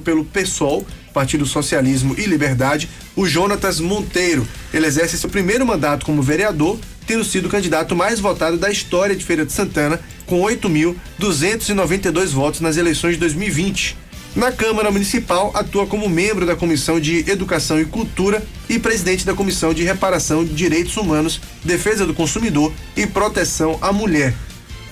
pelo PSOL, Partido Socialismo e Liberdade, o Jonatas Monteiro. Ele exerce seu primeiro mandato como vereador, tendo sido o candidato mais votado da história de Feira de Santana, com 8.292 votos nas eleições de 2020. Na Câmara Municipal, atua como membro da Comissão de Educação e Cultura e presidente da Comissão de Reparação de Direitos Humanos, Defesa do Consumidor e Proteção à Mulher.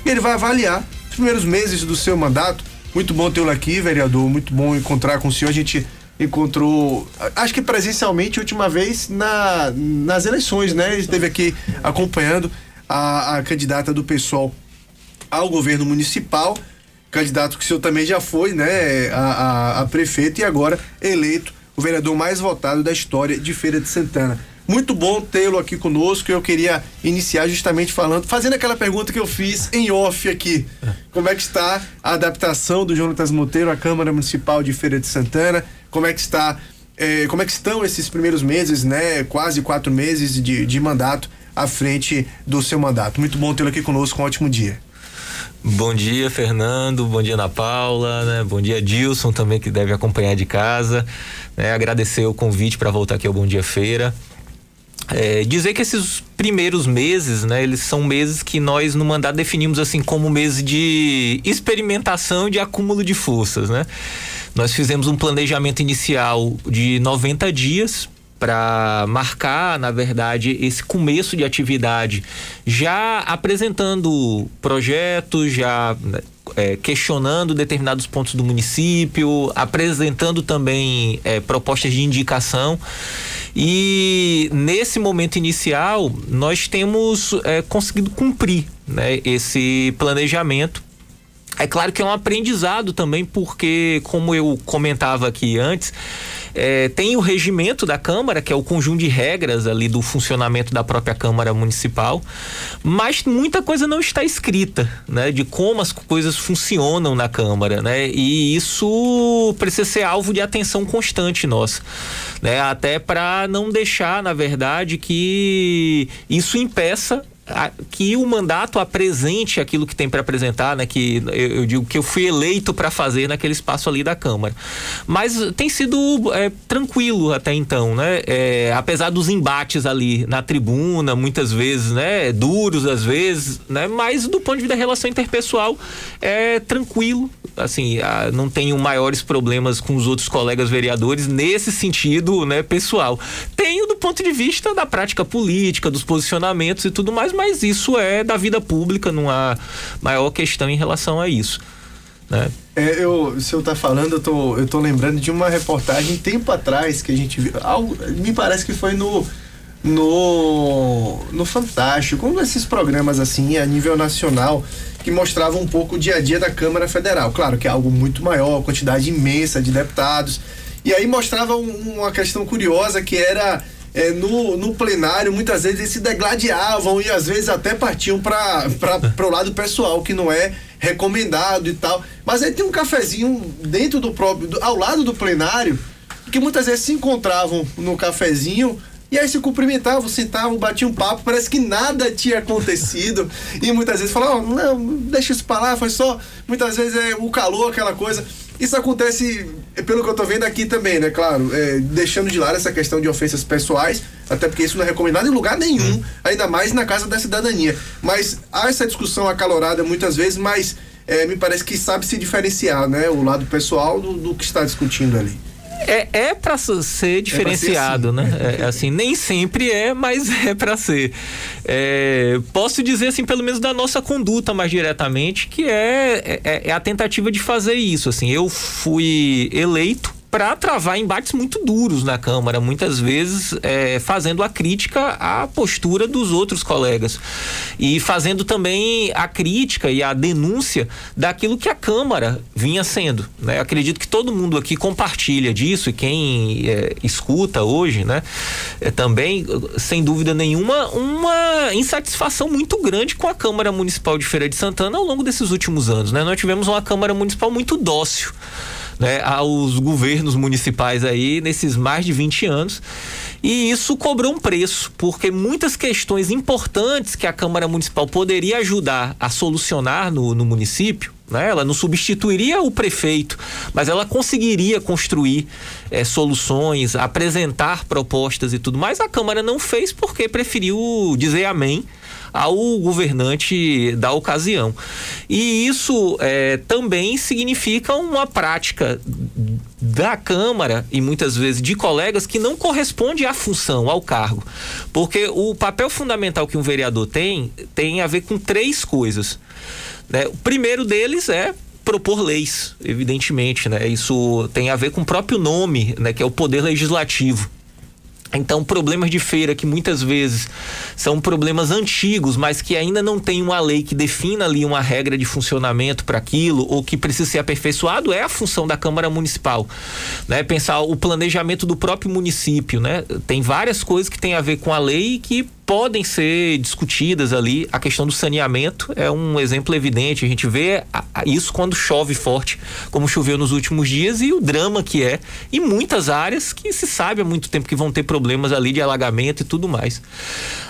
Ele vai avaliar os primeiros meses do seu mandato. Muito bom tê-lo aqui, vereador, muito bom encontrar com o senhor. A gente encontrou, acho que presencialmente, a última vez nas eleições, né? Ele esteve aqui acompanhando a candidata do PSOL ao governo municipal, candidato que o senhor também já foi, né? A prefeito e agora eleito o vereador mais votado da história de Feira de Santana. Muito bom tê-lo aqui conosco. Eu queria iniciar justamente fazendo aquela pergunta que eu fiz em off aqui. Como é que está a adaptação do Jonatas Monteiro à Câmara Municipal de Feira de Santana? Como é que estão esses primeiros meses, né? Quase 4 meses de mandato à frente do seu mandato. Muito bom tê-lo aqui conosco. Um ótimo dia. Bom dia, Fernando, bom dia, Ana Paula, né? Bom dia, Dilson, também, que deve acompanhar de casa, né? Agradecer o convite para voltar aqui ao Bom Dia Feira. Dizer que esses primeiros meses, né, eles são meses que nós no mandato definimos assim como meses de experimentação e de acúmulo de forças, né? Nós fizemos um planejamento inicial de 90 dias para marcar, na verdade, esse começo de atividade, já apresentando projetos, já questionando determinados pontos do município, apresentando também propostas de indicação. E nesse momento inicial nós temos conseguido cumprir, né, esse planejamento. É claro que é um aprendizado também, porque, como eu comentava aqui antes, tem o regimento da Câmara, que é o conjunto de regras ali do funcionamento da própria Câmara Municipal, mas muita coisa não está escrita, né, de como as coisas funcionam na Câmara, né, e isso precisa ser alvo de atenção constante nossa, né, até para não deixar, na verdade, que isso impeça que o mandato apresente aquilo que tem para apresentar, né? Que eu digo que eu fui eleito para fazer naquele espaço ali da Câmara. Mas tem sido tranquilo até então, né? Apesar dos embates ali na tribuna, muitas vezes, né? Duros às vezes, né? Mas do ponto de vista da relação interpessoal, é tranquilo. Assim, não tenho maiores problemas com os outros colegas vereadores nesse sentido, né? Pessoal. Tenho do ponto de vista da prática política, dos posicionamentos e tudo mais, mas isso é da vida pública, não há maior questão em relação a isso, né? O senhor tá falando, eu tô lembrando de uma reportagem tempo atrás que a gente viu, me parece que foi no Fantástico, um desses programas assim a nível nacional que mostrava um pouco o dia a dia da Câmara Federal. Claro que é algo muito maior, quantidade imensa de deputados, e aí mostrava uma questão curiosa que era no plenário, muitas vezes eles se degladiavam e às vezes até partiam para o lado pessoal, que não é recomendado e tal. Mas aí tem um cafezinho dentro do próprio, ao lado do plenário, que muitas vezes se encontravam no cafezinho e aí se cumprimentavam, sentavam, batiam um papo, parece que nada tinha acontecido. E muitas vezes falavam, não, deixa isso pra lá, foi só, muitas vezes o calor, aquela coisa. Isso acontece, pelo que eu tô vendo aqui também, né? Claro, deixando de lado essa questão de ofensas pessoais, até porque isso não é recomendado em lugar nenhum, ainda mais na Casa da Cidadania. Mas há essa discussão acalorada muitas vezes, mas me parece que sabe se diferenciar, né? O lado pessoal do que está discutindo ali. É para ser diferenciado, pra ser assim, né? Assim, nem sempre mas é para ser. Posso dizer assim, pelo menos da nossa conduta mais diretamente, que é a tentativa de fazer isso. Assim, eu fui eleito para travar embates muito duros na Câmara, muitas vezes fazendo a crítica à postura dos outros colegas e fazendo também a crítica e a denúncia daquilo que a Câmara vinha sendo, né? Acredito que todo mundo aqui compartilha disso, e quem escuta hoje, né, também, sem dúvida nenhuma, uma insatisfação muito grande com a Câmara Municipal de Feira de Santana ao longo desses últimos anos, né? Nós tivemos uma Câmara Municipal muito dócil, né, aos governos municipais aí nesses mais de 20 anos, E isso cobrou um preço, porque muitas questões importantes que a Câmara Municipal poderia ajudar a solucionar no município, né? Ela não substituiria o prefeito, mas ela conseguiria construir soluções, apresentar propostas e tudo mais. A Câmara não fez porque preferiu dizer amém ao governante da ocasião. E isso também significa uma prática da Câmara e muitas vezes de colegas que não corresponde à função, ao cargo. Porque o papel fundamental que um vereador tem a ver com 3 coisas. Né? O primeiro deles é propor leis, evidentemente, né? Isso tem a ver com o próprio nome, né? Que é o poder legislativo. Então, problemas de feira que muitas vezes são problemas antigos, mas que ainda não tem uma lei que defina ali uma regra de funcionamento para aquilo, ou que precisa ser aperfeiçoado, é a função da Câmara Municipal, né? Pensar o planejamento do próprio município, né? Tem várias coisas que tem a ver com a lei que podem ser discutidas ali. A questão do saneamento é um exemplo evidente. A gente vê isso quando chove forte, como choveu nos últimos dias, e o drama que é. E muitas áreas que se sabe há muito tempo que vão ter problemas ali de alagamento e tudo mais.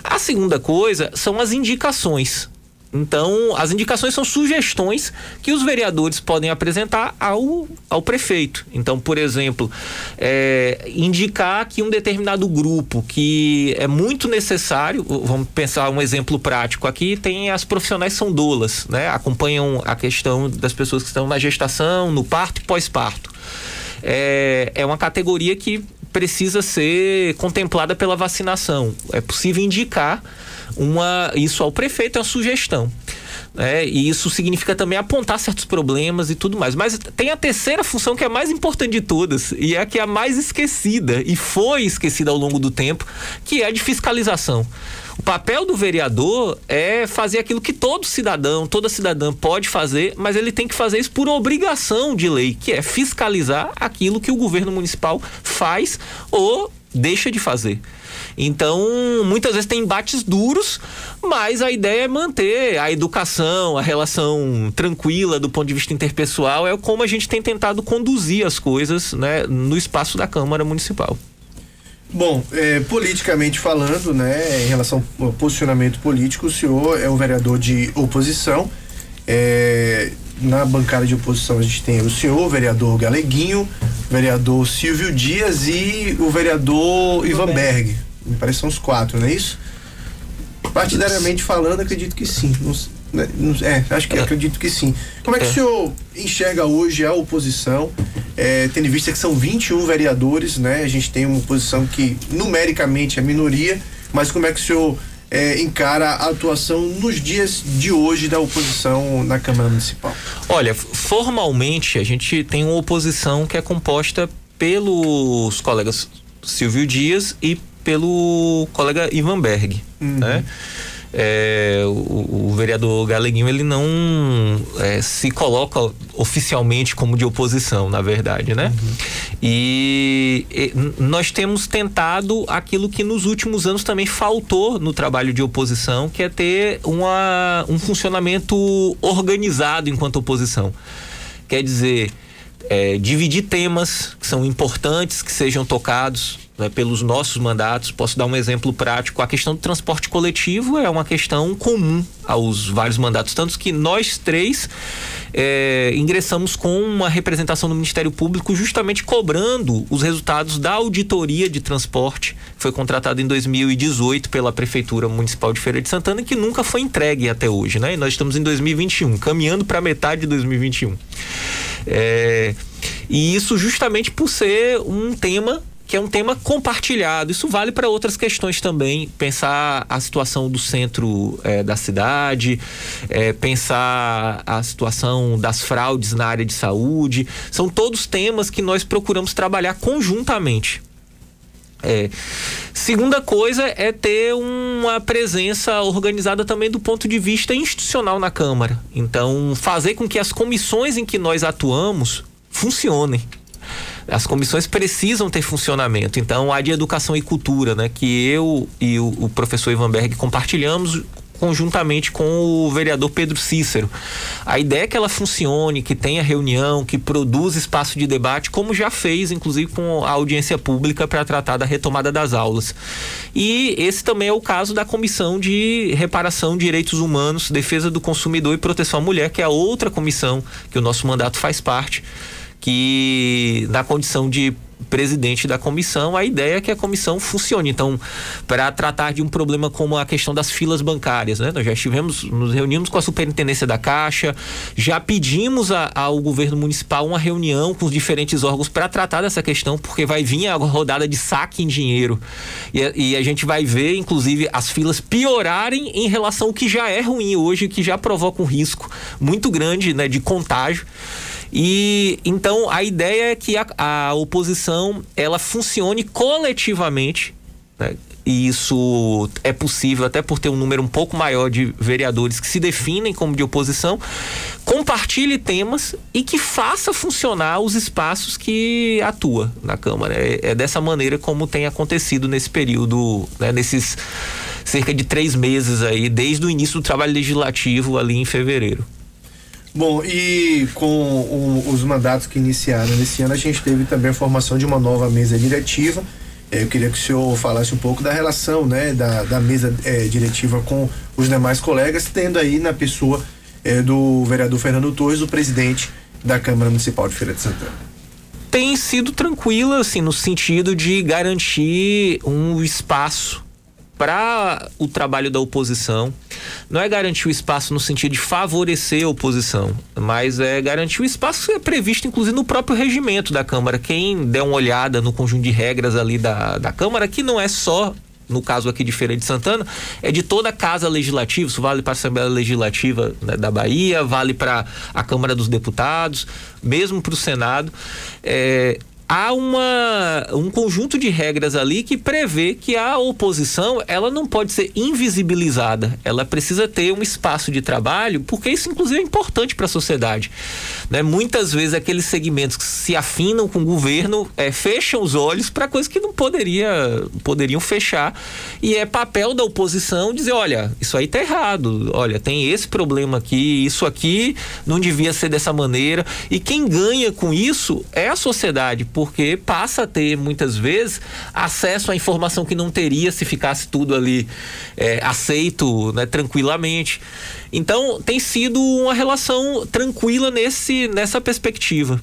A segunda coisa são as indicações. Então, as indicações são sugestões que os vereadores podem apresentar ao prefeito. Então, por exemplo, indicar que um determinado grupo que é muito necessário, vamos pensar um exemplo prático aqui, tem as profissionais são doulas, né? Acompanham a questão das pessoas que estão na gestação, no parto e pós-parto. É uma categoria que precisa ser contemplada pela vacinação. É possível indicar isso ao prefeito, é uma sugestão. E isso significa também apontar certos problemas e tudo mais. Mas tem a terceira função, que é a mais importante de todas, e é a que é a mais esquecida, e foi esquecida ao longo do tempo, que é a de fiscalização. O papel do vereador é fazer aquilo que todo cidadão, toda cidadã pode fazer, mas ele tem que fazer isso por obrigação de lei, que é fiscalizar aquilo que o governo municipal faz ou deixa de fazer. Então, muitas vezes tem embates duros, mas a ideia é manter a educação, a relação tranquila do ponto de vista interpessoal, é como a gente tem tentado conduzir as coisas, né, no espaço da Câmara Municipal. Bom, politicamente falando, né, em relação ao posicionamento político, o senhor é um vereador de oposição. Na bancada de oposição a gente tem o senhor, o vereador Galeguinho, o vereador Silvio Dias e o vereador Ivan Berg. Me parece que são os 4, não é isso? Partidariamente falando, acredito que sim. Acredito que sim. Como é que o senhor enxerga hoje a oposição, tendo em vista que são 21 vereadores, né? A gente tem uma oposição que numericamente é minoria, mas como é que o senhor encara a atuação nos dias de hoje da oposição na Câmara Municipal? Olha, formalmente a gente tem uma oposição que é composta pelos colegas Silvio Dias e pelo colega Ivan Berg, né? O vereador Galeguinho, ele não se coloca oficialmente como de oposição, na verdade, né? E nós temos tentado aquilo que nos últimos anos também faltou no trabalho de oposição, que é ter um funcionamento organizado enquanto oposição. Quer dizer, dividir temas que são importantes, que sejam tocados, né, pelos nossos mandatos. Posso dar um exemplo prático. A questão do transporte coletivo é uma questão comum aos vários mandatos, tanto que nós 3 ingressamos com uma representação no Ministério Público justamente cobrando os resultados da auditoria de transporte, que foi contratada em 2018 pela Prefeitura Municipal de Feira de Santana, que nunca foi entregue até hoje, né? E nós estamos em 2021, caminhando para metade de 2021. E isso justamente por ser um tema que é um tema compartilhado. Isso vale para outras questões também. Pensar a situação do centro da cidade, pensar a situação das fraudes na área de saúde. São todos temas que nós procuramos trabalhar conjuntamente. Segunda coisa é ter uma presença organizada também do ponto de vista institucional na Câmara. Então, fazer com que as comissões em que nós atuamos funcionem. As comissões precisam ter funcionamento. Então, a de Educação e Cultura, né, que eu e o professor Ivan Berg compartilhamos conjuntamente com o vereador Pedro Cícero. A ideia é que ela funcione, que tenha reunião, que produza espaço de debate, como já fez, inclusive, com a audiência pública para tratar da retomada das aulas. E esse também é o caso da Comissão de Reparação de Direitos Humanos, Defesa do Consumidor e Proteção à Mulher, que é a outra comissão que o nosso mandato faz parte, que na condição de presidente da comissão, a ideia é que a comissão funcione. Então, para tratar de um problema como a questão das filas bancárias, né? Nós já nos reunimos com a superintendência da Caixa, já pedimos ao governo municipal uma reunião com os diferentes órgãos para tratar dessa questão, porque vai vir a rodada de saque em dinheiro e a gente vai ver, inclusive, as filas piorarem em relação ao que já é ruim hoje, que já provoca um risco muito grande, né, de contágio. E então a ideia é que a oposição ela funcione coletivamente, né? E isso é possível até por ter um número um pouco maior de vereadores que se definem como de oposição, compartilhe temas e que faça funcionar os espaços que atua na Câmara. É dessa maneira como tem acontecido nesse período, né? Nesses cerca de 3 meses aí, desde o início do trabalho legislativo ali em fevereiro. Bom, e com os mandatos que iniciaram nesse ano, a gente teve também a formação de uma nova mesa diretiva. Eu queria que o senhor falasse um pouco da relação, né, da mesa diretiva com os demais colegas, tendo aí na pessoa do vereador Fernando Torres, o presidente da Câmara Municipal de Feira de Santana. Tem sido tranquila, assim, no sentido de garantir um espaço para o trabalho da oposição. Não é garantir o espaço no sentido de favorecer a oposição, mas é garantir o espaço que é previsto, inclusive, no próprio regimento da Câmara. Quem der uma olhada no conjunto de regras ali da Câmara, que não é só, no caso aqui de Feira de Santana, é de toda a Casa Legislativa. Isso vale para a Assembleia Legislativa, né, da Bahia, vale para a Câmara dos Deputados, mesmo para o Senado. Há um conjunto de regras ali que prevê que a oposição ela não pode ser invisibilizada, ela precisa ter um espaço de trabalho, porque isso inclusive é importante para a sociedade, né? Muitas vezes aqueles segmentos que se afinam com o governo fecham os olhos para coisas que não poderiam fechar, e é papel da oposição dizer, olha, isso aí tá errado, olha, tem esse problema aqui, isso aqui não devia ser dessa maneira, e quem ganha com isso é a sociedade, porque passa a ter, muitas vezes, acesso à informação que não teria se ficasse tudo ali aceito, né, tranquilamente. Então, tem sido uma relação tranquila nessa perspectiva.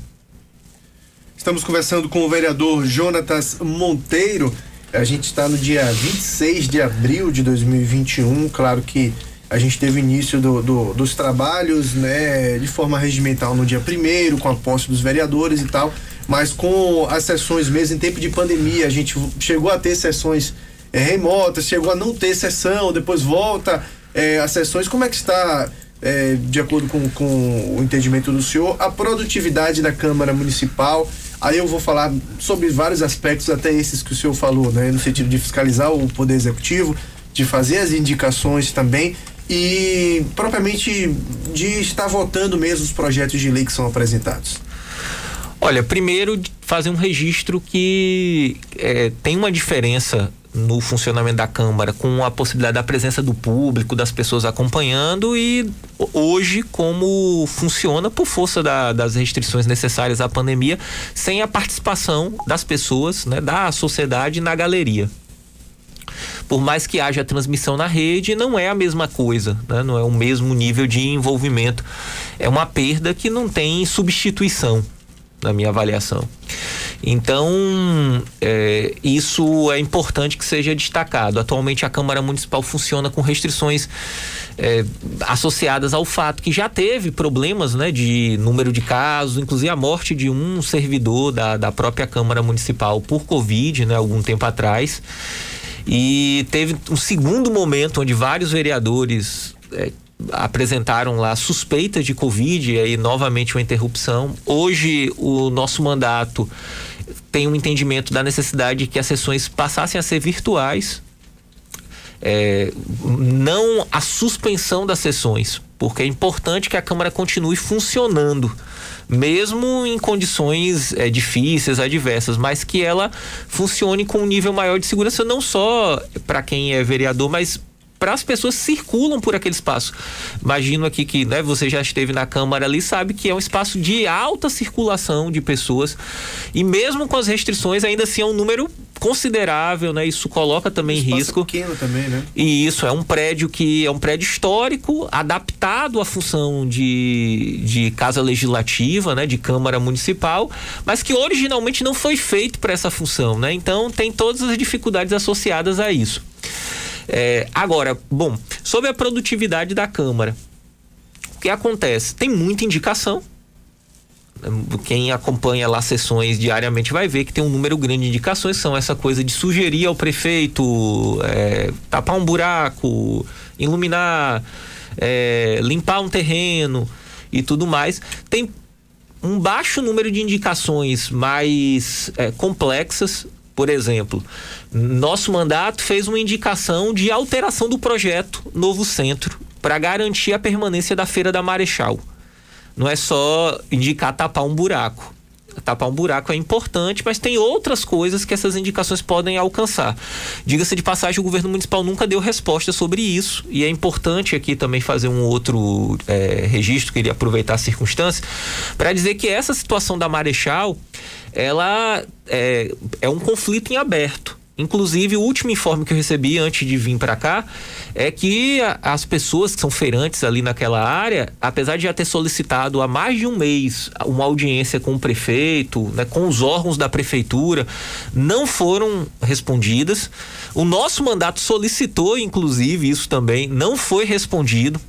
Estamos conversando com o vereador Jonatas Monteiro. A gente está no dia 26 de abril de 2021. Claro que a gente teve o início dos trabalhos, né, de forma regimental no dia 1º, com a posse dos vereadores e tal, mas com as sessões mesmo em tempo de pandemia, a gente chegou a ter sessões remotas, chegou a não ter sessão, depois volta as sessões. Como é que está, de acordo com o entendimento do senhor, a produtividade da Câmara Municipal? Aí eu vou falar sobre vários aspectos, até esses que o senhor falou, né, no sentido de fiscalizar o Poder Executivo, de fazer as indicações também e propriamente de estar votando mesmo os projetos de lei que são apresentados. Olha, primeiro fazer um registro que tem uma diferença no funcionamento da Câmara, com a possibilidade da presença do público, das pessoas acompanhando, e hoje como funciona por força das restrições necessárias à pandemia, sem a participação das pessoas, né, da sociedade na galeria. Por mais que haja transmissão na rede, não é a mesma coisa, né? Não é o mesmo nível de envolvimento. É uma perda que não tem substituição, na minha avaliação. Então, isso é importante que seja destacado. Atualmente a Câmara Municipal funciona com restrições associadas ao fato que já teve problemas, né, de número de casos, inclusive a morte de um servidor da própria Câmara Municipal por Covid, né, algum tempo atrás. E teve um segundo momento onde vários vereadores apresentaram lá suspeitas de Covid, e aí novamente uma interrupção. Hoje o nosso mandato tem um entendimento da necessidade de que as sessões passassem a ser virtuais, não a suspensão das sessões, porque é importante que a Câmara continue funcionando, mesmo em condições difíceis, adversas, mas que ela funcione com um nível maior de segurança, não só para quem é vereador, mas para as pessoas que circulam por aquele espaço. Imagino aqui que, né, você já esteve na Câmara ali, sabe que é um espaço de alta circulação de pessoas, e mesmo com as restrições, ainda assim é um número considerável, né? Isso coloca também em risco. Pequeno também, né? E isso é um prédio que é um prédio histórico, adaptado à função de casa legislativa, né? De Câmara Municipal, mas que originalmente não foi feito para essa função, né? Então tem todas as dificuldades associadas a isso. Agora, bom, sobre a produtividade da Câmara, o que acontece? Tem muita indicação. Quem acompanha lá sessões diariamente vai ver que tem um número grande de indicações, são essa coisa de sugerir ao prefeito tapar um buraco, iluminar, limpar um terreno e tudo mais. Tem um baixo número de indicações mais complexas. Por exemplo, nosso mandato fez uma indicação de alteração do projeto Novo Centro para garantir a permanência da Feira da Marechal. Não é só indicar tapar um buraco. Tapar um buraco é importante, mas tem outras coisas que essas indicações podem alcançar. Diga-se de passagem, o governo municipal nunca deu resposta sobre isso, e é importante aqui também fazer um outro registro, queria aproveitar a circunstância, para dizer que essa situação da Marechal, ela é um conflito em aberto. Inclusive, o último informe que eu recebi antes de vir para cá é que as pessoas que são feirantes ali naquela área, apesar de já ter solicitado há mais de um mês uma audiência com o prefeito, né, com os órgãos da prefeitura, não foram respondidas. O nosso mandato solicitou, inclusive, isso também, não foi respondido.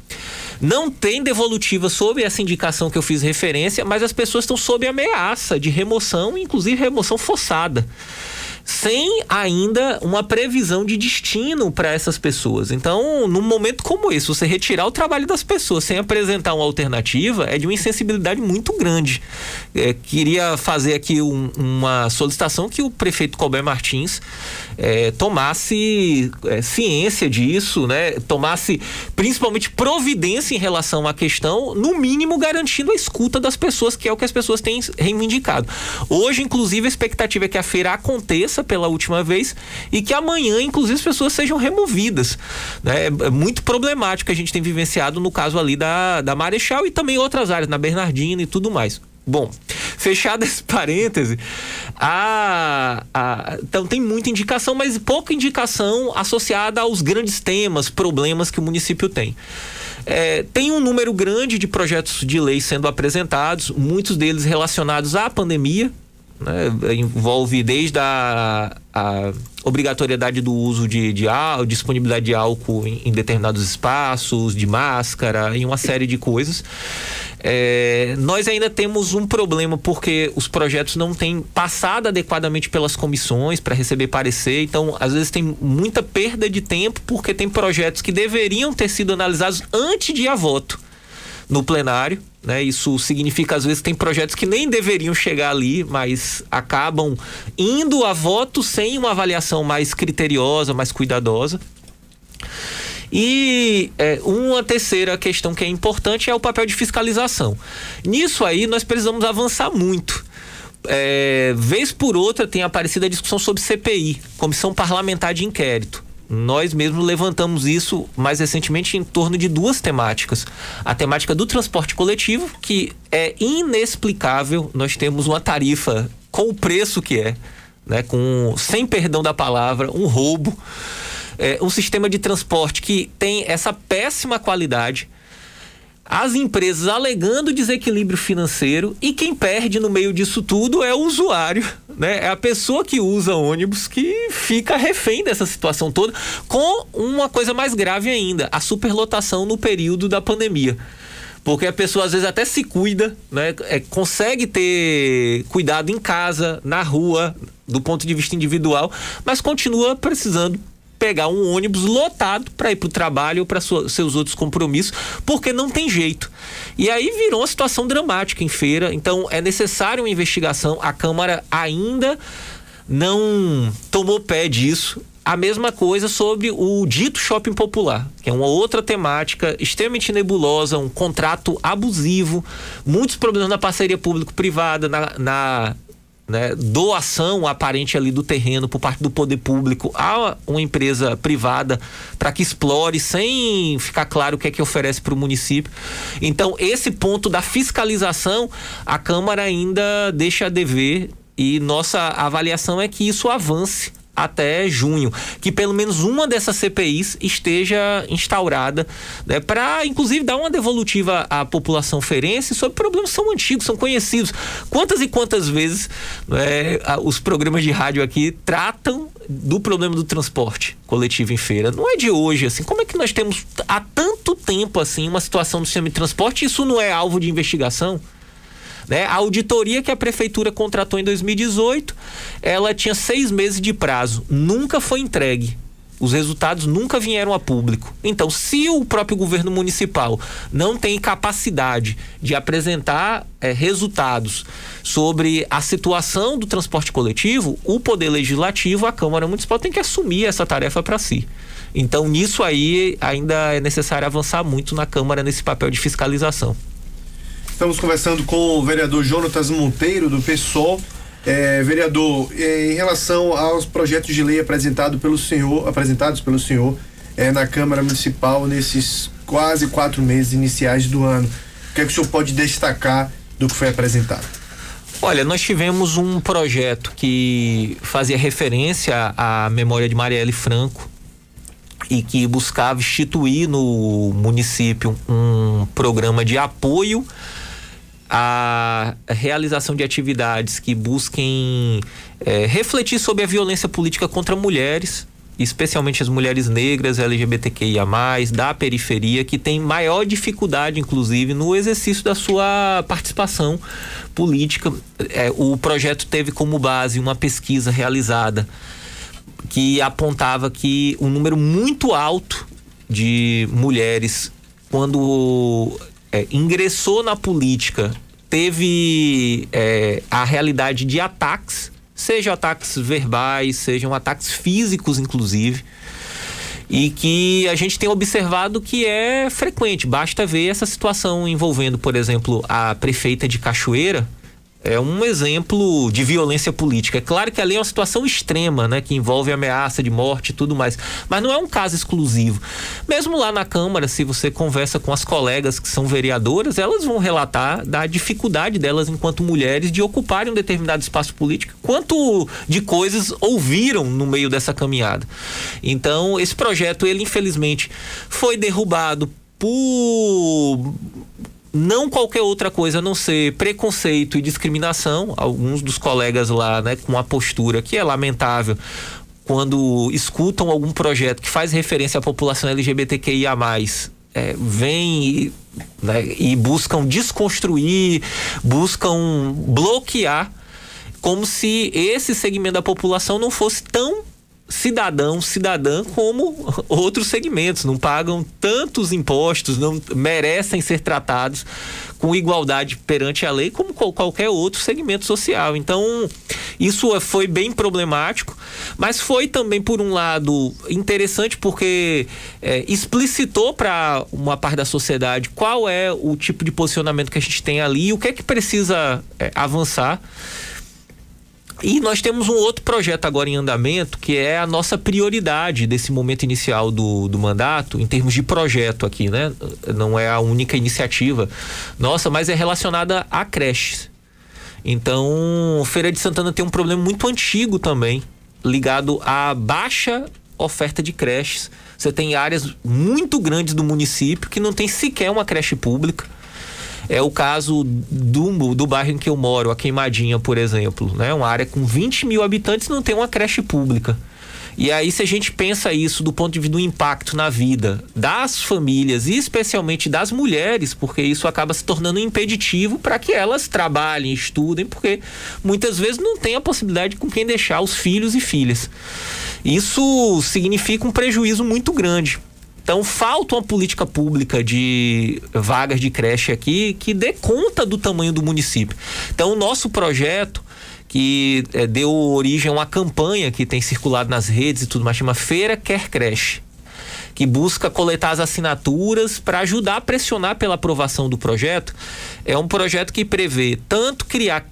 Não tem devolutiva sobre essa indicação que eu fiz referência, mas as pessoas estão sob ameaça de remoção, inclusive remoção forçada, sem ainda uma previsão de destino para essas pessoas. Então, num momento como esse, você retirar o trabalho das pessoas sem apresentar uma alternativa é de uma insensibilidade muito grande. Queria fazer aqui uma solicitação que o prefeito Colbert Martins tomasse ciência disso, né? Tomasse principalmente providência em relação à questão, no mínimo garantindo a escuta das pessoas, que é o que as pessoas têm reivindicado. Hoje, inclusive, a expectativa é que a feira aconteça pela última vez e que amanhã, inclusive, as pessoas sejam removidas, né? É muito problemático que a gente tem vivenciado no caso ali da Marechal e também outras áreas, na Bernardina e tudo mais. Bom, fechado esse parêntese, então tem muita indicação, mas pouca indicação associada aos grandes temas, problemas que o município tem. Tem um número grande de projetos de lei sendo apresentados, muitos deles relacionados à pandemia, né? Envolve desde a obrigatoriedade do uso de disponibilidade de álcool em determinados espaços, de máscara e uma série de coisas. Nós ainda temos um problema porque os projetos não têm passado adequadamente pelas comissões para receber parecer, então às vezes tem muita perda de tempo porque tem projetos que deveriam ter sido analisados antes de ir a voto no plenário, né? Isso significa, às vezes, tem projetos que nem deveriam chegar ali, mas acabam indo a voto sem uma avaliação mais criteriosa, mais cuidadosa. E uma terceira questão que é importante é o papel de fiscalização. Nisso aí nós precisamos avançar muito. Vez por outra tem aparecido a discussão sobre CPI, Comissão Parlamentar de Inquérito. Nós mesmos levantamos isso mais recentemente em torno de duas temáticas. A temática do transporte coletivo, que é inexplicável. Nós temos uma tarifa com o preço que né, sem perdão da palavra, um roubo. Um sistema de transporte que tem essa péssima qualidade. As empresas alegando desequilíbrio financeiro, e quem perde no meio disso tudo é o usuário, né? É a pessoa que usa ônibus que fica refém dessa situação toda, com uma coisa mais grave ainda, a superlotação no período da pandemia. Porque a pessoa às vezes até se cuida, né? Consegue ter cuidado em casa, na rua, do ponto de vista individual, mas continua precisando pegar um ônibus lotado para ir para o trabalho ou para seus outros compromissos, porque não tem jeito. E aí virou uma situação dramática em feira, então é necessário uma investigação. A Câmara ainda não tomou pé disso. A mesma coisa sobre o dito shopping popular, que é uma outra temática extremamente nebulosa, um contrato abusivo, muitos problemas na parceria público-privada, né, doação aparente ali do terreno por parte do poder público a uma empresa privada para que explore sem ficar claro o que é que oferece para o município. Então, esse ponto da fiscalização, a Câmara ainda deixa a dever, e nossa avaliação é que isso avance até junho, que pelo menos uma dessas CPIs esteja instaurada, né, para inclusive dar uma devolutiva à população feirense sobre problemas que são antigos, são conhecidos. Quantas e quantas vezes, né, os programas de rádio aqui tratam do problema do transporte coletivo em feira? Não é de hoje, assim. Como é que nós temos há tanto tempo assim uma situação do sistema de transporte e isso não é alvo de investigação? Né? A auditoria que a prefeitura contratou em 2018, ela tinha 6 meses de prazo, nunca foi entregue. Os resultados nunca vieram a público. Então, se o próprio governo municipal não tem capacidade de apresentar resultados sobre a situação do transporte coletivo, o Poder Legislativo, a Câmara Municipal, tem que assumir essa tarefa para si. Então, nisso aí, ainda é necessário avançar muito na Câmara nesse papel de fiscalização. Estamos conversando com o vereador Jonatas Monteiro, do PSOL. Vereador, em relação aos projetos de lei apresentados pelo senhor na Câmara Municipal nesses quase 4 meses iniciais do ano, o que é que o senhor pode destacar do que foi apresentado? Olha, nós tivemos um projeto que fazia referência à memória de Marielle Franco e que buscava instituir no município um programa de apoio a realização de atividades que busquem refletir sobre a violência política contra mulheres, especialmente as mulheres negras, LGBTQIA+, da periferia, que tem maior dificuldade, inclusive, no exercício da sua participação política. O projeto teve como base uma pesquisa realizada que apontava que um número muito alto de mulheres, quando ingressou na política, teve a realidade de ataques, sejam ataques verbais, sejam ataques físicos, inclusive, e que a gente tem observado que é frequente. Basta ver essa situação envolvendo, por exemplo, a prefeita de Cachoeira. É um exemplo de violência política. É claro que ali é uma situação extrema, né, que envolve ameaça de morte e tudo mais, mas não é um caso exclusivo. Mesmo lá na Câmara, se você conversa com as colegas que são vereadoras, elas vão relatar da dificuldade delas enquanto mulheres de ocuparem um determinado espaço político, quanto de coisas ouviram no meio dessa caminhada. Então, esse projeto, ele infelizmente foi derrubado por não qualquer outra coisa a não ser preconceito e discriminação. Alguns dos colegas lá, né, com a postura que é lamentável, quando escutam algum projeto que faz referência à população LGBTQIA+, vêm, né, e buscam desconstruir, buscam bloquear, como se esse segmento da população não fosse tão cidadã como outros segmentos, não pagam tantos impostos, não merecem ser tratados com igualdade perante a lei como qualquer outro segmento social. Então, isso foi bem problemático, mas foi também, por um lado, interessante porque explicitou para uma parte da sociedade qual é o tipo de posicionamento que a gente tem ali e o que é que precisa avançar. E nós temos um outro projeto agora em andamento, que é a nossa prioridade desse momento inicial do mandato, em termos de projeto aqui, né? Não é a única iniciativa nossa, mas é relacionada a creches. Então, Feira de Santana tem um problema muito antigo também, ligado à baixa oferta de creches. Você tem áreas muito grandes do município que não tem sequer uma creche pública. É o caso do bairro em que eu moro, a Queimadinha, por exemplo, né? Uma área com 20 mil habitantes não tem uma creche pública. E aí, se a gente pensa isso do ponto de vista do impacto na vida das famílias e especialmente das mulheres, porque isso acaba se tornando um impeditivo para que elas trabalhem, estudem, porque muitas vezes não tem a possibilidade com quem deixar os filhos e filhas. Isso significa um prejuízo muito grande. Então, falta uma política pública de vagas de creche aqui que dê conta do tamanho do município. Então, o nosso projeto, que deu origem a uma campanha que tem circulado nas redes e tudo mais, chama Feira Quer Creche, que busca coletar as assinaturas para ajudar a pressionar pela aprovação do projeto. É um projeto que prevê tanto criar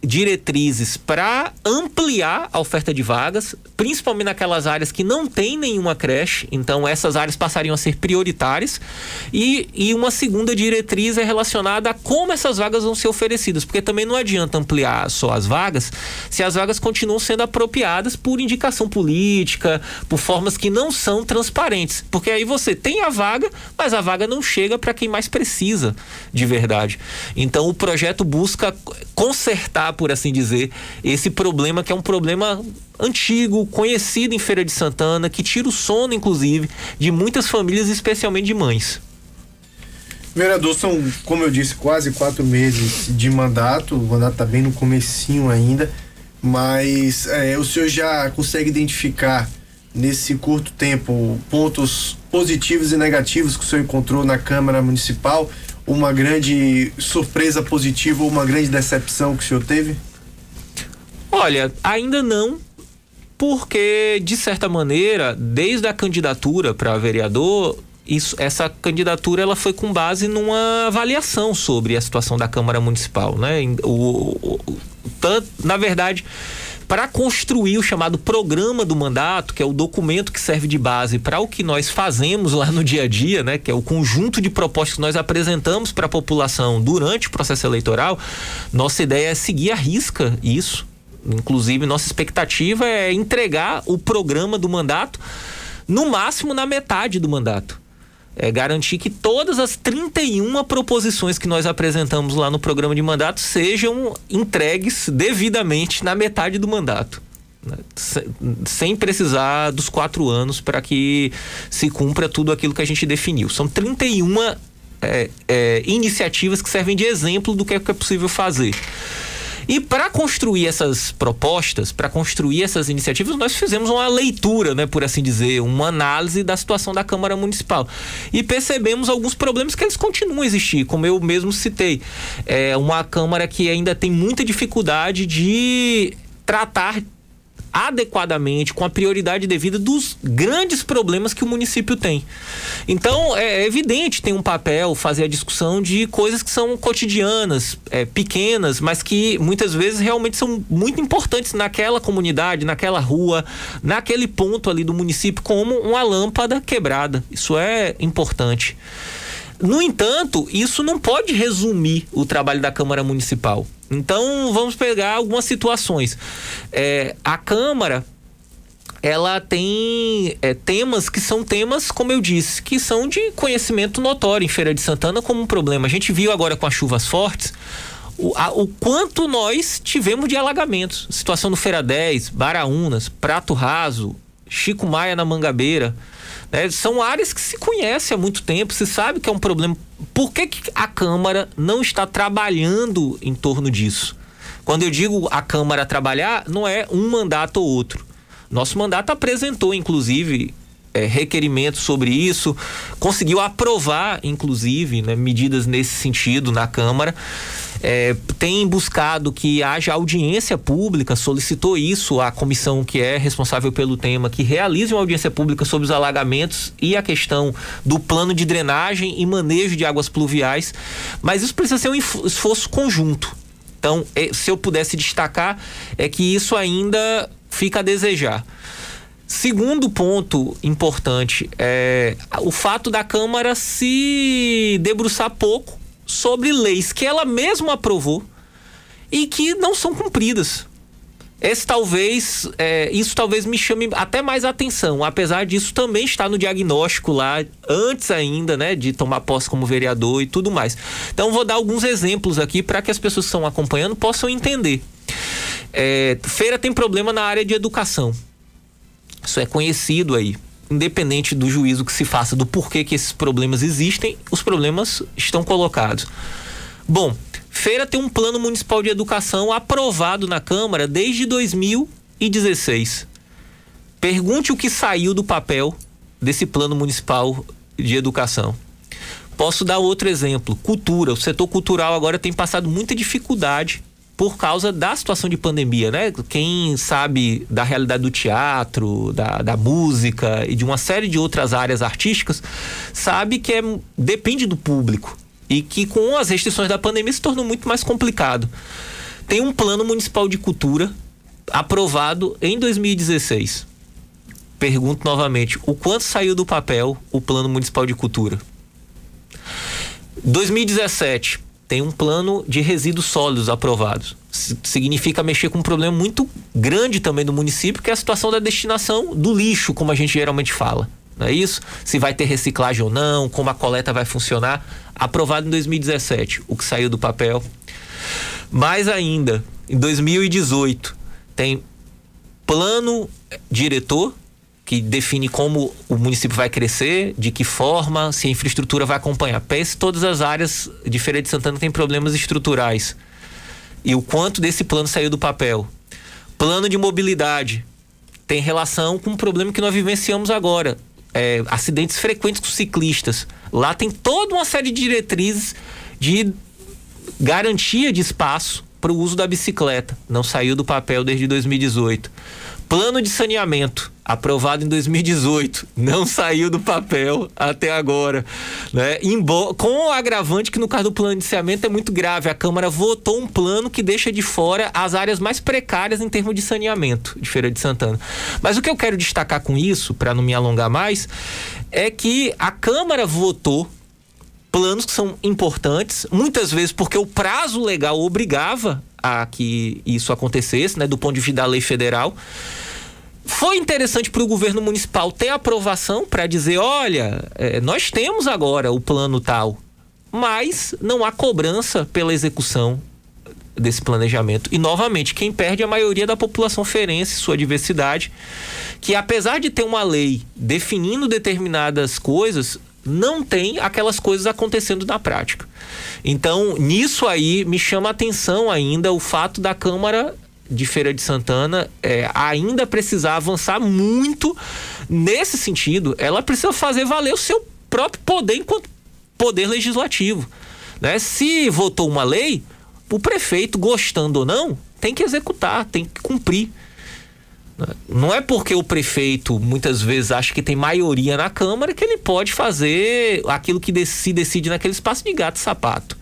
diretrizes para ampliar a oferta de vagas, principalmente naquelas áreas que não tem nenhuma creche. Então essas áreas passariam a ser prioritárias, e uma segunda diretriz é relacionada a como essas vagas vão ser oferecidas, porque também não adianta ampliar só as vagas se as vagas continuam sendo apropriadas por indicação política, por formas que não são transparentes, porque aí você tem a vaga, mas a vaga não chega para quem mais precisa de verdade. Então o projeto busca consertar, por assim dizer, esse problema, que é um problema antigo, conhecido em Feira de Santana, que tira o sono, inclusive, de muitas famílias, especialmente de mães. Vereador, são, como eu disse, quase 4 meses de mandato. O mandato está bem no comecinho ainda, mas o senhor já consegue identificar nesse curto tempo pontos positivos e negativos que o senhor encontrou na Câmara Municipal? Uma grande surpresa positiva ou uma grande decepção que o senhor teve? Olha, ainda não, porque, de certa maneira, desde a candidatura para vereador, essa candidatura ela foi com base numa avaliação sobre a situação da Câmara Municipal, né? Na verdade, para construir o chamado programa do mandato, que é o documento que serve de base para o que nós fazemos lá no dia a dia, né, que é o conjunto de propostas que nós apresentamos para a população durante o processo eleitoral, nossa ideia é seguir à risca isso. Inclusive, nossa expectativa é entregar o programa do mandato no máximo na metade do mandato. É garantir que todas as 31 proposições que nós apresentamos lá no programa de mandato sejam entregues devidamente na metade do mandato, né? Sem precisar dos 4 anos para que se cumpra tudo aquilo que a gente definiu. São 31 iniciativas que servem de exemplo do que é possível fazer. E para construir essas propostas, para construir essas iniciativas, nós fizemos uma leitura, né, por assim dizer, uma análise da situação da Câmara Municipal. E percebemos alguns problemas que eles continuam a existir, como eu mesmo citei. É uma Câmara que ainda tem muita dificuldade de tratar adequadamente, com a prioridade devida dos grandes problemas que o município tem. Então, é evidente, tem um papel fazer a discussão de coisas que são cotidianas, pequenas, mas que muitas vezes realmente são muito importantes naquela comunidade, naquela rua, naquele ponto ali do município, como uma lâmpada quebrada. Isso é importante. No entanto, isso não pode resumir o trabalho da Câmara Municipal. Então, vamos pegar algumas situações. A Câmara, ela tem temas que são temas, como eu disse, que são de conhecimento notório em Feira de Santana como um problema. A gente viu agora com as chuvas fortes o quanto nós tivemos de alagamentos. Situação no Feira 10, Baraunas, Prato Raso, Chico Maia na Mangabeira. São áreas que se conhecem há muito tempo, se sabe que é um problema. Por que a Câmara não está trabalhando em torno disso? Quando eu digo a Câmara trabalhar, não é um mandato ou outro. Nosso mandato apresentou, inclusive, requerimentos sobre isso, conseguiu aprovar, inclusive, né, medidas nesse sentido na Câmara. Tem buscado que haja audiência pública, solicitou isso à comissão que é responsável pelo tema, que realize uma audiência pública sobre os alagamentos e a questão do plano de drenagem e manejo de águas pluviais, mas isso precisa ser um esforço conjunto. Então, se eu pudesse destacar, é que isso ainda fica a desejar. Segundo ponto importante é o fato da Câmara se debruçar pouco sobre leis que ela mesma aprovou e que não são cumpridas. Isso talvez me chame até mais atenção, apesar disso também estar no diagnóstico lá, antes ainda, né, de tomar posse como vereador e tudo mais. Então vou dar alguns exemplos aqui para que as pessoas que estão acompanhando possam entender. Feira tem problema na área de educação. Isso é conhecido aí. Independente do juízo que se faça do porquê que esses problemas existem, os problemas estão colocados. Bom, Feira tem um plano municipal de educação aprovado na Câmara desde 2016. Pergunte o que saiu do papel desse plano municipal de educação. Posso dar outro exemplo, cultura. O setor cultural agora tem passado muita dificuldade por causa da situação de pandemia, né? Quem sabe da realidade do teatro, da música e de uma série de outras áreas artísticas, sabe que depende do público e que com as restrições da pandemia se tornou muito mais complicado. Tem um plano municipal de cultura aprovado em 2016. Pergunto novamente, o quanto saiu do papel o plano municipal de cultura? 2017, tem um plano de resíduos sólidos aprovados. Significa mexer com um problema muito grande também do município, que é a situação da destinação do lixo, como a gente geralmente fala. Não é isso? Se vai ter reciclagem ou não, como a coleta vai funcionar. Aprovado em 2017, o que saiu do papel. Mais ainda, em 2018, tem plano diretor, que define como o município vai crescer, de que forma, se a infraestrutura vai acompanhar. Pense todas as áreas de Feira de Santana têm problemas estruturais. E o quanto desse plano saiu do papel. Plano de mobilidade tem relação com o problema que nós vivenciamos agora. Acidentes frequentes com ciclistas. Lá tem toda uma série de diretrizes de garantia de espaço para o uso da bicicleta. Não saiu do papel desde 2018. Plano de saneamento, aprovado em 2018, não saiu do papel até agora, né? Com o agravante que no caso do plano de saneamento é muito grave. A Câmara votou um plano que deixa de fora as áreas mais precárias em termos de saneamento de Feira de Santana. Mas o que eu quero destacar com isso, para não me alongar mais, é que a Câmara votou planos que são importantes, muitas vezes porque o prazo legal obrigava a que isso acontecesse, né, do ponto de vista da lei federal. Foi interessante para o governo municipal ter aprovação para dizer, olha, nós temos agora o plano tal, mas não há cobrança pela execução desse planejamento. E, novamente, quem perde é a maioria da população feirense, sua diversidade, que apesar de ter uma lei definindo determinadas coisas, não tem aquelas coisas acontecendo na prática. Então, nisso aí, me chama a atenção ainda o fato da Câmara de Feira de Santana ainda precisar avançar muito nesse sentido. Ela precisa fazer valer o seu próprio poder enquanto poder legislativo, né? Se votou uma lei, o prefeito, gostando ou não, tem que executar, tem que cumprir. Não é porque o prefeito muitas vezes acha que tem maioria na Câmara que ele pode fazer aquilo que se decide naquele espaço de gato e sapato.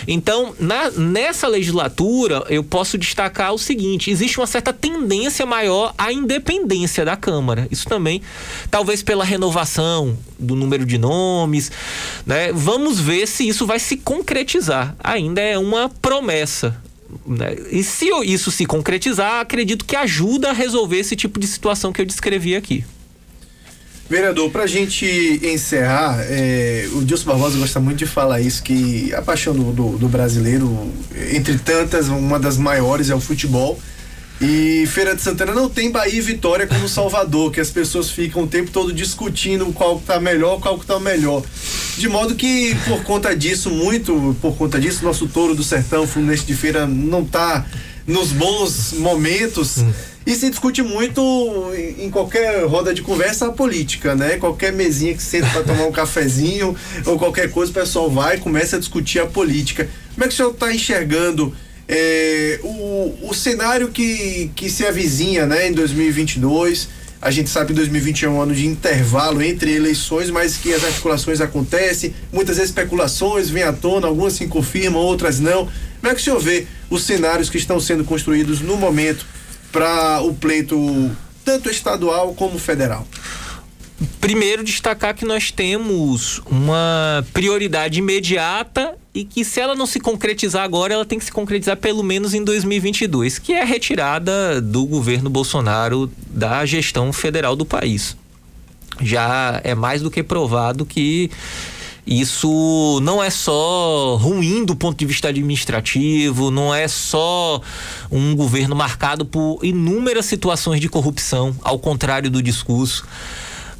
Então, nessa legislatura, eu posso destacar o seguinte: existe uma certa tendência maior à independência da Câmara. Isso também, talvez pela renovação do número de nomes, né? Vamos ver se isso vai se concretizar. Ainda é uma promessa, né? E se isso se concretizar, acredito que ajuda a resolver esse tipo de situação que eu descrevi aqui. Vereador, pra gente encerrar, o Dilson Barbosa gosta muito de falar isso, que a paixão do brasileiro, entre tantas, uma das maiores é o futebol. E Feira de Santana não tem Bahia e Vitória como Salvador, que as pessoas ficam o tempo todo discutindo qual que tá melhor, qual que tá melhor. De modo que, por conta disso, nosso Touro do Sertão, Fluminense de Feira, não tá nos bons momentos. E se discute muito em qualquer roda de conversa a política, né? Qualquer mesinha que senta para tomar um cafezinho ou qualquer coisa, o pessoal vai e começa a discutir a política. Como é que o senhor está enxergando o cenário que se avizinha, né, em 2022? A gente sabe que 2021 é um ano de intervalo entre eleições, mas que as articulações acontecem, muitas especulações vêm à tona, algumas se confirmam, outras não. Como é que o senhor vê os cenários que estão sendo construídos no momento para o pleito tanto estadual como federal? Primeiro, destacar que nós temos uma prioridade imediata e que, se ela não se concretizar agora, ela tem que se concretizar pelo menos em 2022, que é a retirada do governo Bolsonaro da gestão federal do país. Já é mais do que provado que isso não é só ruim do ponto de vista administrativo, não é só um governo marcado por inúmeras situações de corrupção, ao contrário do discurso,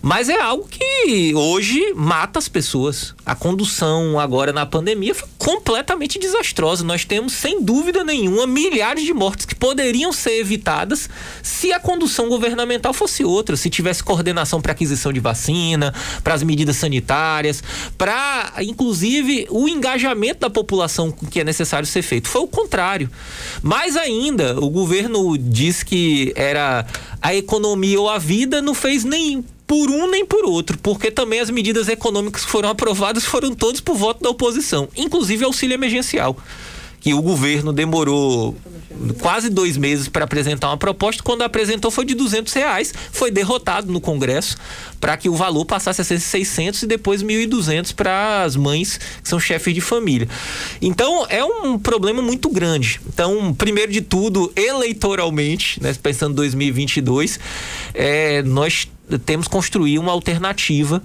mas é algo que hoje mata as pessoas. A condução agora na pandemia foi completamente desastrosa. Nós temos, sem dúvida nenhuma, milhares de mortes que poderiam ser evitadas se a condução governamental fosse outra, se tivesse coordenação para aquisição de vacina, para as medidas sanitárias, para, inclusive, o engajamento da população que é necessário ser feito. Foi o contrário. Mais ainda, o governo diz que era a economia ou a vida, não fez nem por um nem por outro, porque também as medidas econômicas que foram aprovadas foram todas por voto da oposição, inclusive auxílio emergencial, que o governo demorou quase 2 meses para apresentar uma proposta. Quando apresentou foi de R$200, foi derrotado no Congresso para que o valor passasse a ser 600 e depois 1.200 para as mães que são chefes de família. Então é um problema muito grande. Então, primeiro de tudo, eleitoralmente, né, pensando em 2022, nós temos que construir uma alternativa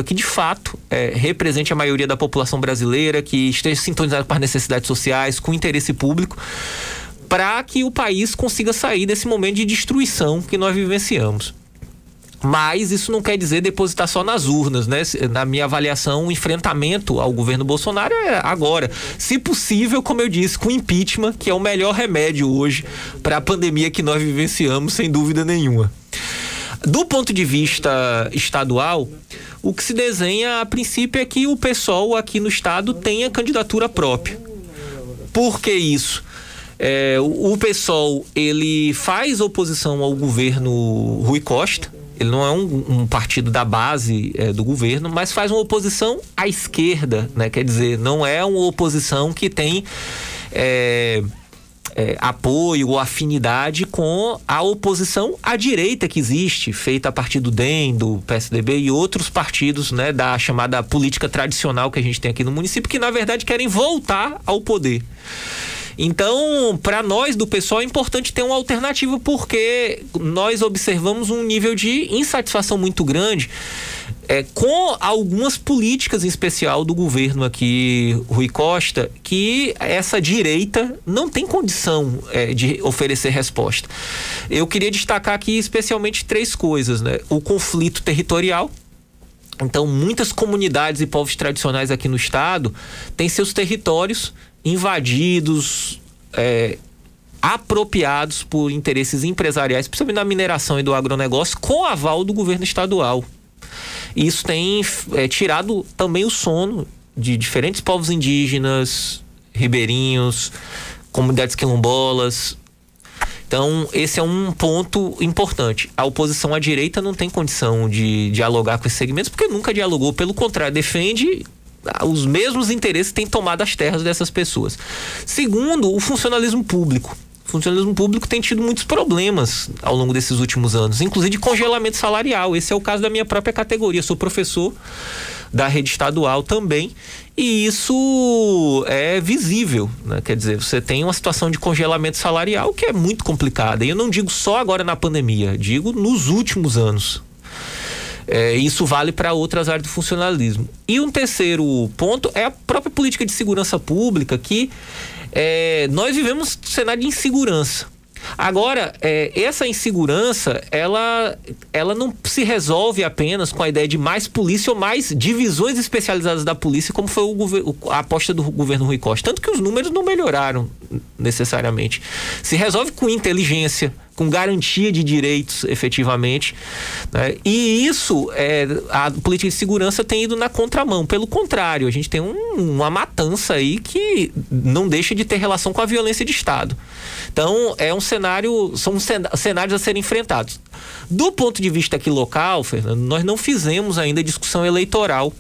que de fato represente a maioria da população brasileira, que esteja sintonizada com as necessidades sociais, com o interesse público, para que o país consiga sair desse momento de destruição que nós vivenciamos. Mas isso não quer dizer depositar só nas urnas, né? Na minha avaliação, o enfrentamento ao governo Bolsonaro é agora. Se possível, como eu disse, com impeachment, que é o melhor remédio hoje para a pandemia que nós vivenciamos, sem dúvida nenhuma. Do ponto de vista estadual, o que se desenha a princípio é que o PSOL aqui no estado tenha candidatura própria. Por que isso? O PSOL, ele faz oposição ao governo Rui Costa. Ele não é um partido da base do governo, mas faz uma oposição à esquerda, né? Quer dizer, não é uma oposição que tem apoio ou afinidade com a oposição à direita que existe, feita a partir do DEM, do PSDB e outros partidos, né, da chamada política tradicional que a gente tem aqui no município, que na verdade querem voltar ao poder. Então, para nós do PSOL é importante ter uma alternativa, porque nós observamos um nível de insatisfação muito grande com algumas políticas, em especial do governo aqui, Rui Costa, que essa direita não tem condição de oferecer resposta. Eu queria destacar aqui especialmente 3 coisas, né? O conflito territorial. Então, muitas comunidades e povos tradicionais aqui no estado têm seus territórios invadidos, apropriados por interesses empresariais, principalmente na mineração e do agronegócio, com aval do governo estadual. Isso tem tirado também o sono de diferentes povos indígenas, ribeirinhos, comunidades quilombolas. Então, esse é um ponto importante. A oposição à direita não tem condição de dialogar com esses segmentos, porque nunca dialogou. Pelo contrário, defende os mesmos interesses que têm tomado as terras dessas pessoas. Segundo, o funcionalismo público. O funcionalismo público tem tido muitos problemas ao longo desses últimos anos, inclusive de congelamento salarial. Esse é o caso da minha própria categoria. Eu sou professor da rede estadual também, e isso é visível, né? Quer dizer, você tem uma situação de congelamento salarial que é muito complicada. E eu não digo só agora na pandemia, digo nos últimos anos. Isso vale para outras áreas do funcionalismo. E um terceiro ponto é a própria política de segurança pública, que nós vivemos um cenário de insegurança. Agora, essa insegurança, ela não se resolve apenas com a ideia de mais polícia ou mais divisões especializadas da polícia, como foi a aposta do governo Rui Costa. Tanto que os números não melhoraram necessariamente. Se resolve com inteligência, com garantia de direitos, efetivamente, né? E isso, a política de segurança tem ido na contramão. Pelo contrário, a gente tem uma matança aí que não deixa de ter relação com a violência de Estado. Então, são cenários a serem enfrentados. Do ponto de vista aqui local, Fernando, nós não fizemos ainda discussão eleitoral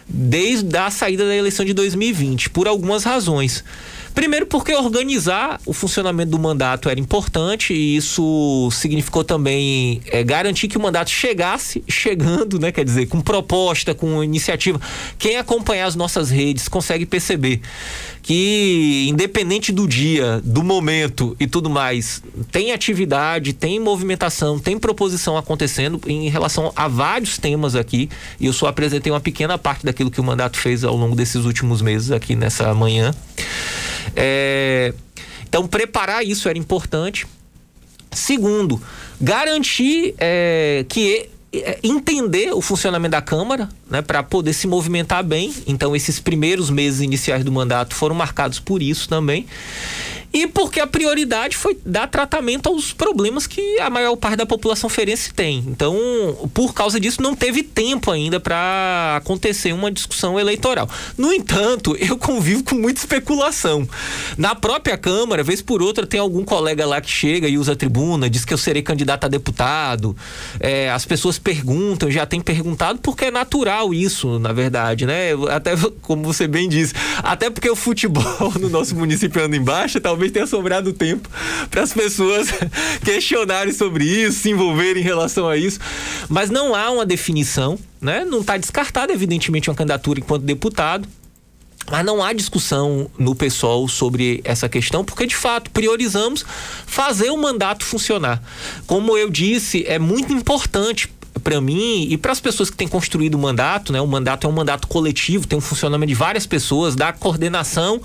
desde a saída da eleição de 2020, por algumas razões. Primeiro, porque organizar o funcionamento do mandato era importante, e isso significou também garantir que o mandato chegasse chegando, né? Quer dizer, com proposta, com iniciativa. Quem acompanhar as nossas redes consegue perceber que, independente do dia, do momento e tudo mais, tem atividade, tem movimentação, tem proposição acontecendo em relação a vários temas aqui, e eu só apresentei uma pequena parte daquilo que o mandato fez ao longo desses últimos meses aqui nessa manhã. Então, preparar isso era importante. Segundo, garantir entender o funcionamento da Câmara, né, para poder se movimentar bem. Então, esses primeiros meses iniciais do mandato foram marcados por isso também. e porque a prioridade foi dar tratamento aos problemas que a maior parte da população feirense tem. Então, por causa disso, não teve tempo ainda para acontecer uma discussão eleitoral. No entanto, eu convivo com muita especulação. Na própria Câmara, vez por outra, tem algum colega lá que chega e usa a tribuna, diz que eu serei candidato a deputado. As pessoas perguntam, já tem perguntado, porque é natural isso, na verdade, né? Até, como você bem disse, até porque o futebol no nosso município anda em baixa, talvez tenha sobrado tempo para as pessoas questionarem sobre isso, se envolverem em relação a isso. Mas não há uma definição, né? Não está descartada, evidentemente, uma candidatura enquanto deputado. Mas não há discussão no PSOL sobre essa questão, porque de fato priorizamos fazer o mandato funcionar. Como eu disse, é muito importante para mim e para as pessoas que têm construído o mandato, né? O mandato é um mandato coletivo, tem um funcionamento de várias pessoas, da coordenação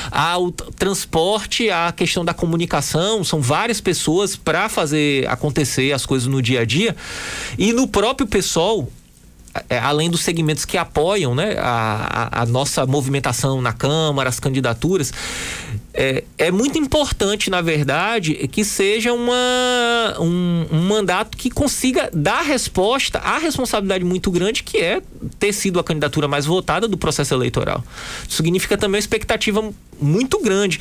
ao transporte, à questão da comunicação, são várias pessoas para fazer acontecer as coisas no dia a dia. E no próprio PSOL, além dos segmentos que apoiam, né, a nossa movimentação na Câmara, as candidaturas, é muito importante, na verdade, que seja um mandato que consiga dar resposta à responsabilidade muito grande que é ter sido a candidatura mais votada do processo eleitoral. Isso significa também uma expectativa muito grande.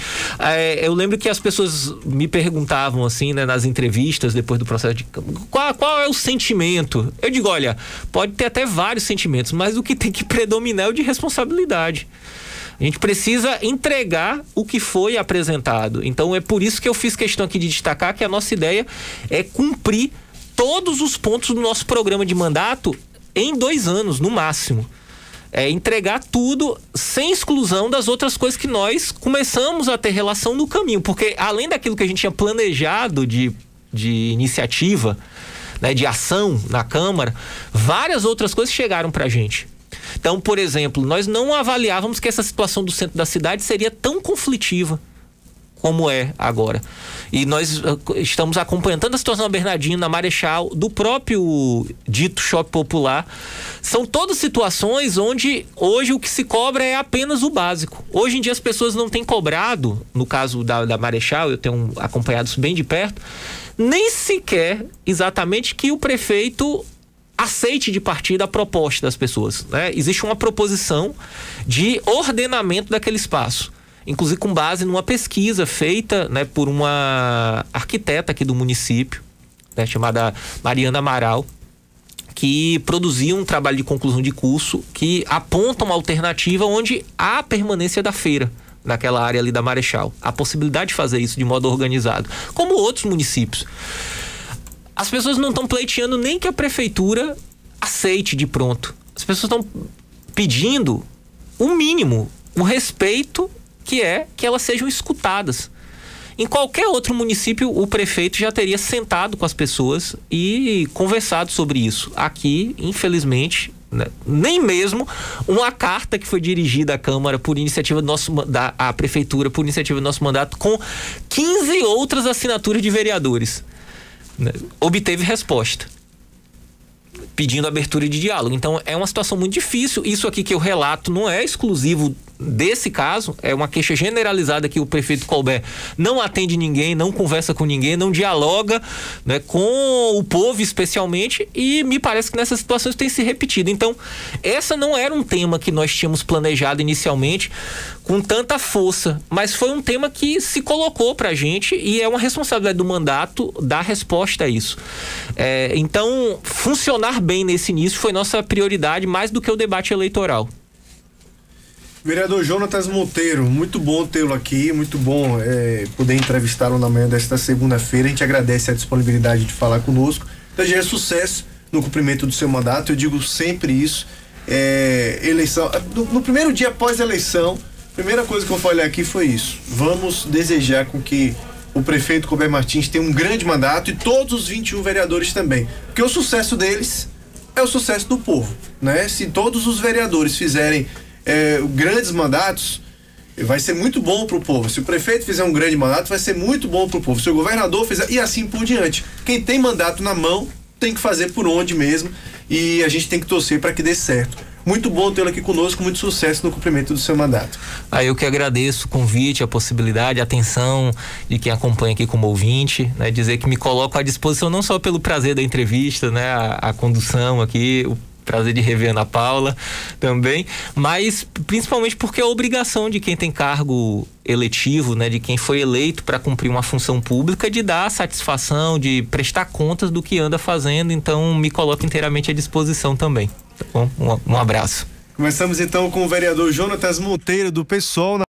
Eu lembro que as pessoas me perguntavam assim, né, nas entrevistas depois do processo de qual é o sentimento? Eu digo, olha, pode ter até vários sentimentos, mas o que tem que predominar é o de responsabilidade. A gente precisa entregar o que foi apresentado. Então é por isso que eu fiz questão aqui de destacar que a nossa ideia é cumprir todos os pontos do nosso programa de mandato em 2 anos, no máximo. Entregar tudo sem exclusão das outras coisas que nós começamos a ter relação no caminho. Porque além daquilo que a gente tinha planejado de iniciativa, né, de ação na Câmara, várias outras coisas chegaram pra gente. Então, por exemplo, nós não avaliávamos que essa situação do centro da cidade seria tão conflitiva como é agora. E nós estamos acompanhando tanto a situação na Bernardino, na Marechal, do próprio dito shopping popular. São todas situações onde hoje o que se cobra é apenas o básico. Hoje em dia as pessoas não têm cobrado, no caso da Marechal, eu tenho acompanhado isso bem de perto, nem sequer exatamente que o prefeito aceite de partida a proposta das pessoas, né? Existe uma proposição de ordenamento daquele espaço, inclusive com base numa pesquisa feita, né, por uma arquiteta aqui do município, né, chamada Mariana Amaral, que produziu um trabalho de conclusão de curso que aponta uma alternativa onde há permanência da feira naquela área ali da Marechal, a possibilidade de fazer isso de modo organizado, como outros municípios. As pessoas não estão pleiteando nem que a prefeitura aceite de pronto. As pessoas estão pedindo o mínimo, o respeito, que é que elas sejam escutadas. Em qualquer outro município, o prefeito já teria sentado com as pessoas e conversado sobre isso. Aqui, infelizmente, né, nem mesmo uma carta que foi dirigida à Câmara por iniciativa à Prefeitura, por iniciativa do nosso mandato, com 15 outras assinaturas de vereadores, obteve resposta pedindo abertura de diálogo. Então é uma situação muito difícil. Isso aqui que eu relato não é exclusivo desse caso, é uma queixa generalizada que o prefeito Colbert não atende ninguém, não conversa com ninguém, não dialoga, né, com o povo especialmente, e me parece que nessas situações tem se repetido. Então essa não era um tema que nós tínhamos planejado inicialmente com tanta força, mas foi um tema que se colocou pra gente e é uma responsabilidade do mandato dar resposta a isso. Então funcionar bem nesse início foi nossa prioridade mais do que o debate eleitoral. Vereador Jonatas Monteiro, muito bom tê-lo aqui, muito bom poder entrevistá-lo na manhã desta segunda-feira. A gente agradece a disponibilidade de falar conosco. Desejo sucesso no cumprimento do seu mandato. Eu digo sempre isso. Eleição, no primeiro dia após a eleição, a primeira coisa que eu falei aqui foi isso. Vamos desejar com que o prefeito Colbert Martins tenha um grande mandato e todos os 21 vereadores também. Porque o sucesso deles é o sucesso do povo, né? Se todos os vereadores fizerem grandes mandatos, vai ser muito bom pro povo. Se o prefeito fizer um grande mandato, vai ser muito bom pro povo. Se o governador fizer, e assim por diante. Quem tem mandato na mão tem que fazer por onde mesmo, e a gente tem que torcer para que dê certo. Muito bom tê-lo aqui conosco, muito sucesso no cumprimento do seu mandato. Eu que agradeço o convite, a possibilidade, a atenção de quem acompanha aqui como ouvinte, né? Dizer que me coloco à disposição não só pelo prazer da entrevista, né? A condução aqui, o prazer de rever a Ana Paula também, mas principalmente porque é a obrigação de quem tem cargo eletivo, né, de quem foi eleito para cumprir uma função pública, de dar satisfação, de prestar contas do que anda fazendo. Então me coloco inteiramente à disposição também. Tá bom? Um abraço. Começamos então com o vereador Jonatas Monteiro, do PSOL.